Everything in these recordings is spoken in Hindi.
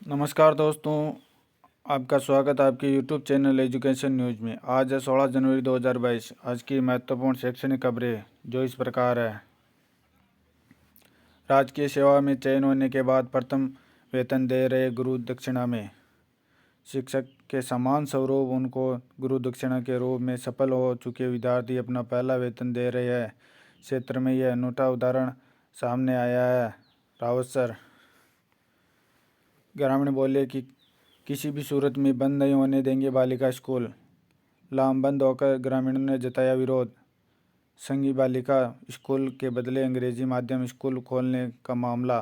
नमस्कार दोस्तों, आपका स्वागत है आपके YouTube चैनल एजुकेशन न्यूज़ में। आज है 16 जनवरी 2022। आज की महत्वपूर्ण शैक्षणिक खबरें जो इस प्रकार है। राजकीय सेवा में चयन होने के बाद प्रथम वेतन दे रहे गुरु दक्षिणा में। शिक्षक के समान स्वरूप उनको गुरु दक्षिणा के रूप में सफल हो चुके विद्यार्थी अपना पहला वेतन दे रहे हैं। क्षेत्र में यह अनूठा उदाहरण सामने आया है। रावत सर ग्रामीण बोले कि किसी भी सूरत में बंद नहीं होने देंगे बालिका स्कूल। लामबंद होकर ग्रामीणों ने जताया विरोध। संघी बालिका स्कूल के बदले अंग्रेजी माध्यम स्कूल खोलने का मामला।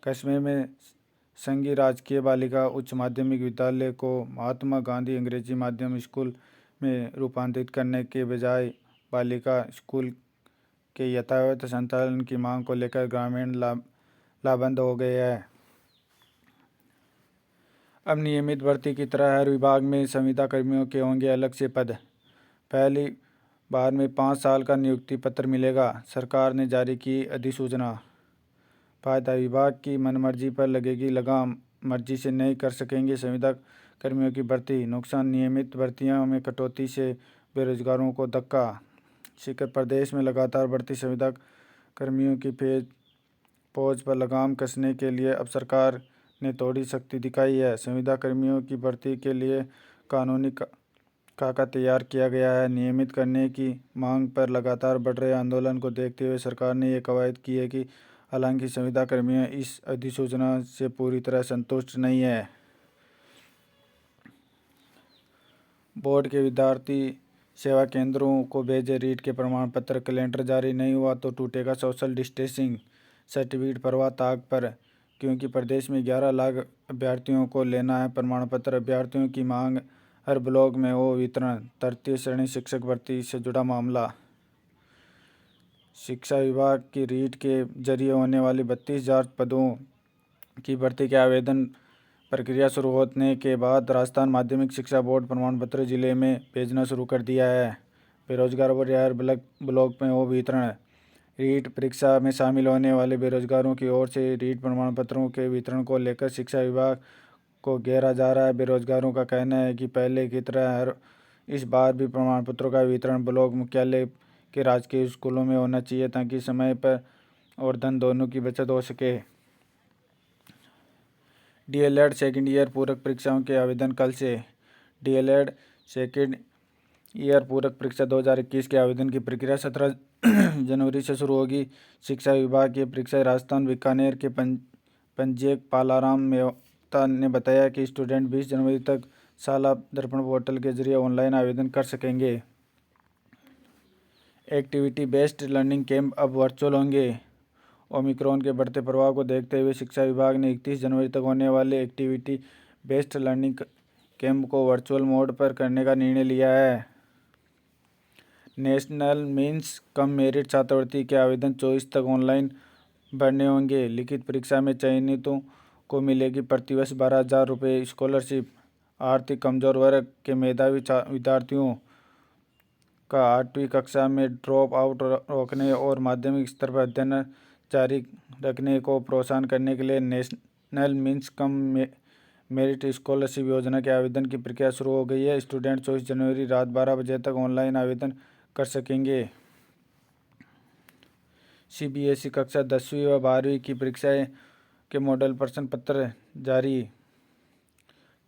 कश्मीर में संघी राजकीय बालिका उच्च माध्यमिक विद्यालय को महात्मा गांधी अंग्रेजी माध्यम स्कूल में रूपांतरित करने के बजाय बालिका स्कूल के यथावत संचालन की मांग को लेकर ग्रामीण लामबंद हो गए हैं। अब नियमित भर्ती की तरह हर विभाग में संविदा कर्मियों के होंगे अलग से पद। पहली बार में 5 साल का नियुक्ति पत्र मिलेगा। सरकार ने जारी की अधिसूचना। फायदा विभाग की मनमर्जी पर लगेगी लगाम। मर्जी से नहीं कर सकेंगे संविदा कर्मियों की भर्ती। नुकसान नियमित भर्तियों में कटौती से बेरोजगारों को धक्का। शिक्षक प्रदेश में लगातार बढ़ती संविदा कर्मियों की फौज पर लगाम कसने के लिए अब सरकार ने थोड़ी सख्ती दिखाई है। संविदा कर्मियों की भर्ती के लिए कानूनी खाका तैयार किया गया है। नियमित करने की मांग पर लगातार बढ़ रहे आंदोलन को देखते हुए सरकार ने यह कवायद की है कि हालांकि संविदा कर्मियों इस अधिसूचना से पूरी तरह संतुष्ट नहीं है। बोर्ड के विद्यार्थी सेवा केंद्रों को भेजे रीट के प्रमाण पत्र। कैलेंडर जारी नहीं हुआ तो टूटेगा सोशल डिस्टेंसिंग सर्टिफिकेट। परवाह ताक पर, क्योंकि प्रदेश में 11 लाख अभ्यर्थियों को लेना है प्रमाण पत्र। अभ्यर्थियों की मांग हर ब्लॉक में हो वितरण। तृतीय श्रेणी शिक्षक भर्ती से जुड़ा मामला। शिक्षा विभाग की रीट के जरिए होने वाली 32,000 पदों की भर्ती के आवेदन प्रक्रिया शुरू होने के बाद राजस्थान माध्यमिक शिक्षा बोर्ड प्रमाण पत्र जिले में भेजना शुरू कर दिया है। बेरोजगारों पर हर ब्लॉक में हो वितरण। रीट परीक्षा में शामिल होने वाले बेरोजगारों की ओर से रीट प्रमाण पत्रों के वितरण को लेकर शिक्षा विभाग को घेरा जा रहा है। बेरोजगारों का कहना है कि पहले की तरह इस बार भी प्रमाण पत्रों का वितरण ब्लॉक मुख्यालय के राजकीय स्कूलों में होना चाहिए ताकि समय पर और धन दोनों की बचत हो सके। डीएलएड सेकेंड ईयर पूरक परीक्षाओं के आवेदन कल से। डीएलएड सेकेंड ईयर पूरक परीक्षा 2021 के आवेदन की प्रक्रिया 17 जनवरी से शुरू होगी। शिक्षा विभाग की परीक्षा राजस्थान बीकानेर के पंजीयक पालाराम मेहता ने बताया कि स्टूडेंट 20 जनवरी तक शाला दर्पण पोर्टल के जरिए ऑनलाइन आवेदन कर सकेंगे। एक्टिविटी बेस्ड लर्निंग कैंप अब वर्चुअल होंगे। ओमिक्रॉन के बढ़ते प्रभाव को देखते हुए शिक्षा विभाग ने 31 जनवरी तक होने वाले एक्टिविटी बेस्ड लर्निंग कैंप को वर्चुअल मोड पर करने का निर्णय लिया है। नेशनल मीन्स कम मेरिट छात्रवृत्ति के आवेदन 24 तक ऑनलाइन भरने होंगे। लिखित परीक्षा में चयनितों को मिलेगी प्रतिवर्ष 12,000 रुपये स्कॉलरशिप। आर्थिक कमजोर वर्ग के मेधावी विद्यार्थियों का 8वीं कक्षा में ड्रॉप आउट रोकने और माध्यमिक स्तर पर अध्ययन जारी रखने को प्रोत्साहन करने के लिए national means cum merit scholarship योजना के आवेदन की प्रक्रिया शुरू हो गई है। स्टूडेंट 24 जनवरी रात 12 बजे तक ऑनलाइन आवेदन कर सकेंगे। सीबीएसई कक्षा 10वीं व 12वीं की परीक्षाएं के मॉडल प्रश्न पत्र जारी।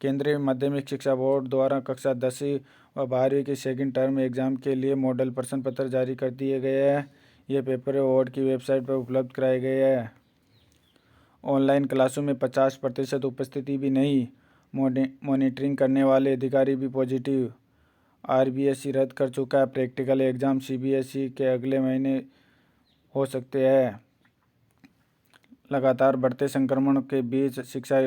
केंद्रीय माध्यमिक शिक्षा बोर्ड द्वारा कक्षा 10वीं व 12वीं के सेकेंड टर्म एग्जाम के लिए मॉडल प्रश्न पत्र जारी कर दिए गए हैं। ये पेपर बोर्ड की वेबसाइट पर उपलब्ध कराए गए हैं। ऑनलाइन क्लासों में 50% उपस्थिति भी नहीं। मॉनिटरिंग करने वाले अधिकारी भी पॉजिटिव। आरबीएसई रद्द कर चुका है प्रैक्टिकल एग्जाम। सीबीएसई के अगले महीने हो सकते हैं। लगातार बढ़ते संक्रमण के बीच शिक्षा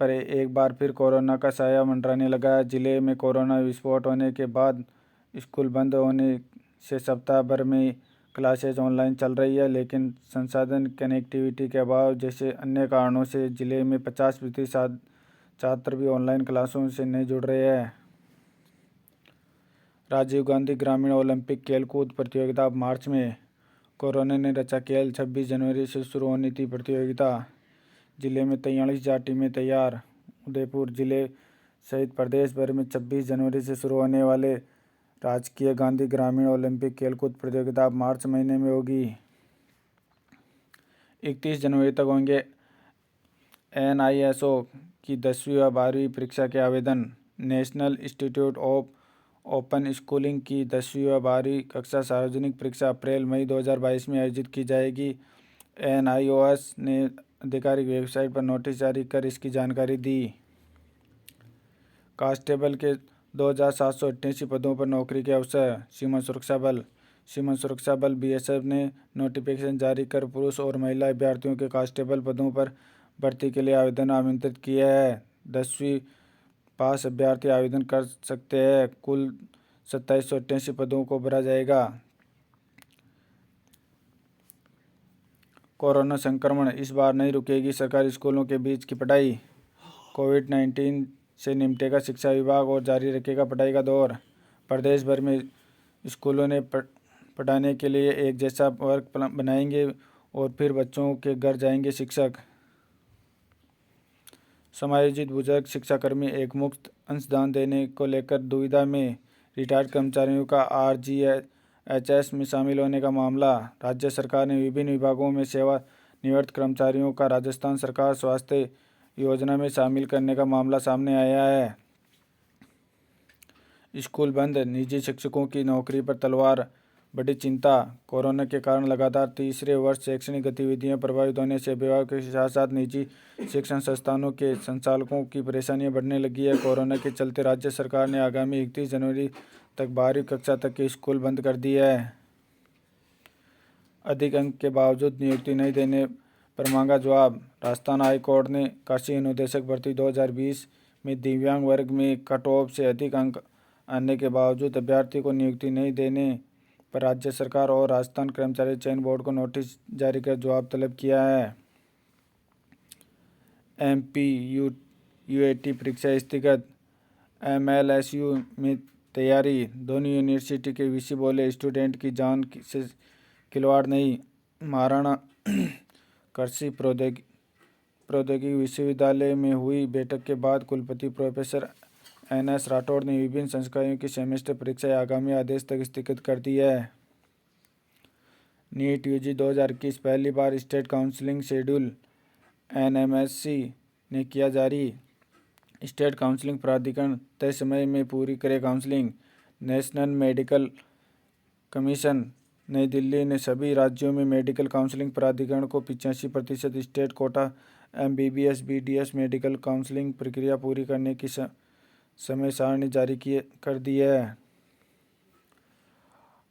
पर एक बार फिर कोरोना का साया मंडराने लगा है। जिले में कोरोना विस्फोट होने के बाद स्कूल बंद होने से सप्ताह भर में क्लासेज ऑनलाइन चल रही है, लेकिन संसाधन कनेक्टिविटी के अभाव जैसे अन्य कारणों से जिले में 50% छात्र भी ऑनलाइन क्लासों से नहीं जुड़ रहे हैं। राजीव गांधी ग्रामीण ओलंपिक खेलकूद प्रतियोगिता अब मार्च में। कोरोना ने रचा खेल। 26 जनवरी से शुरू होनी थी प्रतियोगिता। जिले में 43,000 टीमें तैयार। उदयपुर जिले सहित प्रदेश भर में 26 जनवरी से शुरू होने वाले राजकीय गांधी ग्रामीण ओलंपिक खेलकूद प्रतियोगिता अब मार्च महीने में होगी। 31 जनवरी तक होंगे NISO की 10वीं व 12वीं परीक्षा के आवेदन। National institute of open schooling की 10वीं व 12वीं कक्षा सार्वजनिक परीक्षा अप्रैल-मई 2022 में आयोजित की जाएगी। NIOS ने आधिकारिक वेबसाइट पर नोटिस जारी कर इसकी जानकारी दी। कांस्टेबल के 2,788 पदों पर नौकरी के अवसर। सीमा सुरक्षा बल BSF ने नोटिफिकेशन जारी कर पुरुष और महिला अभ्यर्थियों के कांस्टेबल पदों पर भर्ती के लिए आवेदन आमंत्रित किए हैं। 10वीं पास अभ्यर्थी आवेदन कर सकते हैं। कुल 2,788 पदों को भरा जाएगा। कोरोना संक्रमण, इस बार नहीं रुकेगी सरकारी स्कूलों के बीच की पढ़ाई। कोविड-19 से निपटेगा शिक्षा विभाग और जारी रखेगा पढ़ाई का दौर। प्रदेश भर में स्कूलों ने पढ़ाने के लिए एक जैसा वर्क बनाएंगे और फिर बच्चों के घर जाएंगे शिक्षक। समायोजित बुजुर्ग शिक्षाकर्मी एक मुफ्त अंशदान देने को लेकर दुविधा में। रिटायर्ड कर्मचारियों का RGHS में शामिल होने का मामला। राज्य सरकार ने विभिन्न विभागों में सेवानिवृत्त कर्मचारियों का राजस्थान सरकार स्वास्थ्य योजना में शामिल करने का मामला सामने आया है। स्कूल बंद, निजी शिक्षकों की नौकरी पर तलवार, बड़ी चिंता। कोरोना के कारण लगातार तीसरे वर्ष शैक्षणिक गतिविधियां प्रभावित होने से अभिभावकों के साथ साथ निजी शिक्षण संस्थानों के संचालकों की परेशानियां बढ़ने लगी है। कोरोना के चलते राज्य सरकार ने आगामी 31 जनवरी तक 12वीं कक्षा तक के स्कूल बंद कर दिए हैं। अधिक अंक के बावजूद नियुक्ति नहीं देने पर मांगा जवाब। राजस्थान हाई कोर्ट ने कृषि अनुदेशक भर्ती 2020 में दिव्यांग वर्ग में कट ऑफ से अधिक अंक आने के बावजूद अभ्यर्थी को नियुक्ति नहीं देने पर राज्य सरकार और राजस्थान कर्मचारी चयन बोर्ड को नोटिस जारी कर जवाब तलब किया है। MPUAT परीक्षा स्थगित, MLSU में तैयारी। दोनों यूनिवर्सिटी के VC बोले स्टूडेंट की जान से खिलवाड़ नहीं। महाराणा कृषि प्रौद्योगिकी विश्वविद्यालय में हुई बैठक के बाद कुलपति प्रोफेसर NS राठौड़ ने विभिन्न संकायों की सेमेस्टर परीक्षाएं आगामी आदेश तक स्थगित कर दी है। नीट UG 2021 पहली बार स्टेट काउंसलिंग शेड्यूल NMSC ने किया जारी। स्टेट काउंसलिंग प्राधिकरण तय समय में पूरी करे काउंसलिंग। नेशनल मेडिकल कमीशन नई दिल्ली ने सभी राज्यों में मेडिकल काउंसलिंग प्राधिकरण को 85% state quota MBBS BDS medical counselling प्रक्रिया पूरी करने की समय सारणी जारी कर दी है।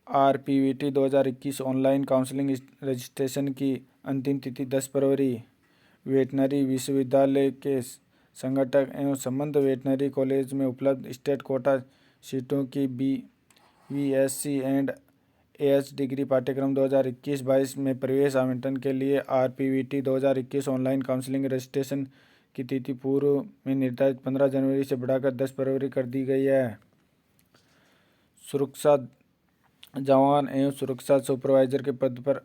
RPVT 2021 ऑनलाइन काउंसलिंग रजिस्ट्रेशन की अंतिम तिथि 10 फरवरी। वेटनरी विश्वविद्यालय के संगठक एवं संबद्ध वेटनरी कॉलेज में उपलब्ध स्टेट कोटा सीटों की BVSC एंड AS डिग्री पाठ्यक्रम 2021-22 में प्रवेश आवंटन के लिए RPVT 2021 ऑनलाइन काउंसलिंग रजिस्ट्रेशन की तिथि पूर्व में निर्धारित 15 जनवरी से बढ़ाकर 10 फरवरी कर दी गई है। सुरक्षा जवान एवं सुरक्षा सुपरवाइजर के पद पर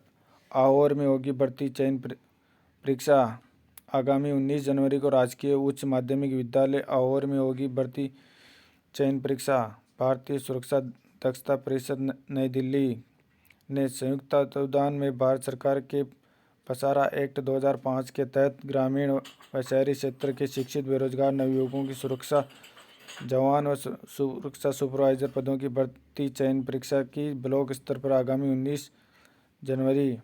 आहोर में होगी भर्ती चयन परीक्षा। आगामी 19 जनवरी को राजकीय उच्च माध्यमिक विद्यालय आहोर में होगी भर्ती चयन परीक्षा। भारतीय सुरक्षा दक्षता परिषद नई दिल्ली ने संयुक्त तत्वावधान में भारत सरकार के पसारा एक्ट 2005 के तहत ग्रामीण व शहरी क्षेत्र के शिक्षित बेरोजगार नवयुवकों की सुरक्षा जवान व सुरक्षा सुपरवाइजर पदों की भर्ती चयन परीक्षा की ब्लॉक स्तर पर आगामी 19 जनवरी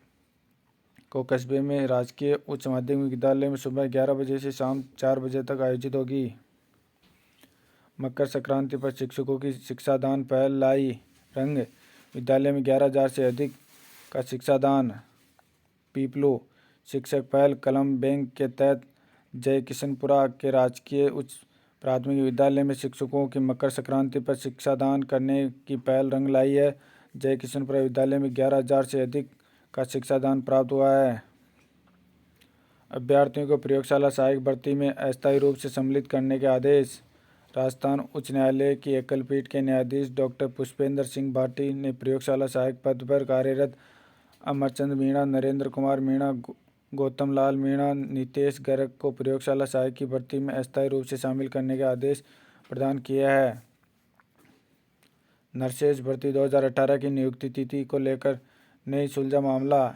को कस्बे में राजकीय उच्च माध्यमिक विद्यालय में सुबह 11 बजे से शाम 4 बजे तक आयोजित होगी। मकर संक्रांति पर शिक्षकों की शिक्षादान पहल लाई रंग। विद्यालय में 11,000 से अधिक का शिक्षादान। पीपलू शिक्षक पहल कलम बैंक के तहत जय किशनपुरा के राजकीय उच्च प्राथमिक विद्यालय में शिक्षकों की मकर संक्रांति पर शिक्षादान करने की पहल रंग लाई है। जय किशनपुरा विद्यालय में 11,000 से अधिक का शिक्षादान प्राप्त हुआ है। अभ्यर्थियों को प्रयोगशाला सहायक भर्ती में अस्थायी रूप से सम्मिलित करने के आदेश। राजस्थान उच्च न्यायालय की एकल पीठ के न्यायाधीश डॉक्टर पुष्पेंद्र सिंह भाटी ने प्रयोगशाला सहायक पद पर कार्यरत अमरचंद मीणा, नरेंद्र कुमार मीणा, गौतम लाल मीणा, नितेश गर्ग को प्रयोगशाला सहायक की भर्ती में अस्थायी रूप से शामिल करने का आदेश प्रदान किया है। नर्सेज भर्ती 2018 की नियुक्ति तिथि को लेकर नहीं सुलझा मामला।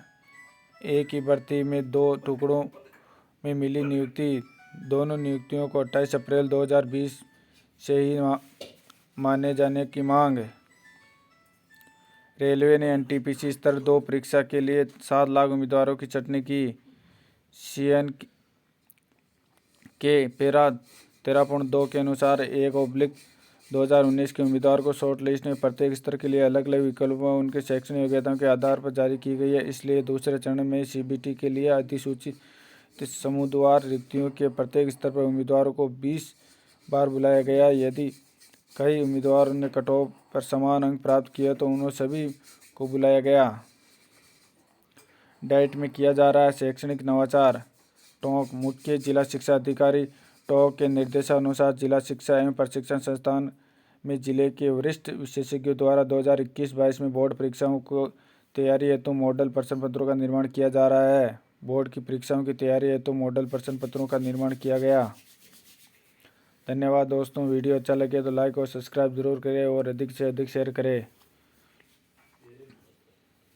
एक ही भर्ती में 2 टुकड़ों में मिली नियुक्ति। दोनों नियुक्तियों को 28 अप्रैल 2020 से ही माने जाने की मांग। रेलवे ने एनटीपीसी स्तर 2 परीक्षा के लिए 7 लाख उम्मीदवारों की छंटनी की। CN के पैरा 13.2 के अनुसार 1/2019 के उम्मीदवार को शॉर्ट लिस्ट में प्रत्येक स्तर के लिए अलग अलग विकल्पों उनके शैक्षणिक योग्यताओं के आधार पर जारी की गई है। इसलिए दूसरे चरण में CBT के लिए अधिसूचित समुदाय रिक्तियों के प्रत्येक स्तर पर उम्मीदवारों को 20 बार बुलाया गया। यदि कई उम्मीदवारों ने कट ऑफ पर समान अंक प्राप्त किए तो उन्हें सभी को बुलाया गया। डाइट में किया जा रहा है शैक्षणिक नवाचार। टोंक मुख्य जिला शिक्षा अधिकारी टोंक के निर्देशानुसार जिला शिक्षा एवं प्रशिक्षण संस्थान में जिले के वरिष्ठ विशेषज्ञों द्वारा 2021-22 में बोर्ड परीक्षाओं को तैयारी हेतु मॉडल प्रश्न पत्रों का निर्माण किया जा रहा है। बोर्ड की परीक्षाओं की तैयारी हेतु मॉडल प्रश्न पत्रों का निर्माण किया गया। धन्यवाद दोस्तों। वीडियो अच्छा लगे तो लाइक और सब्सक्राइब जरूर करें और अधिक से अधिक शेयर करें।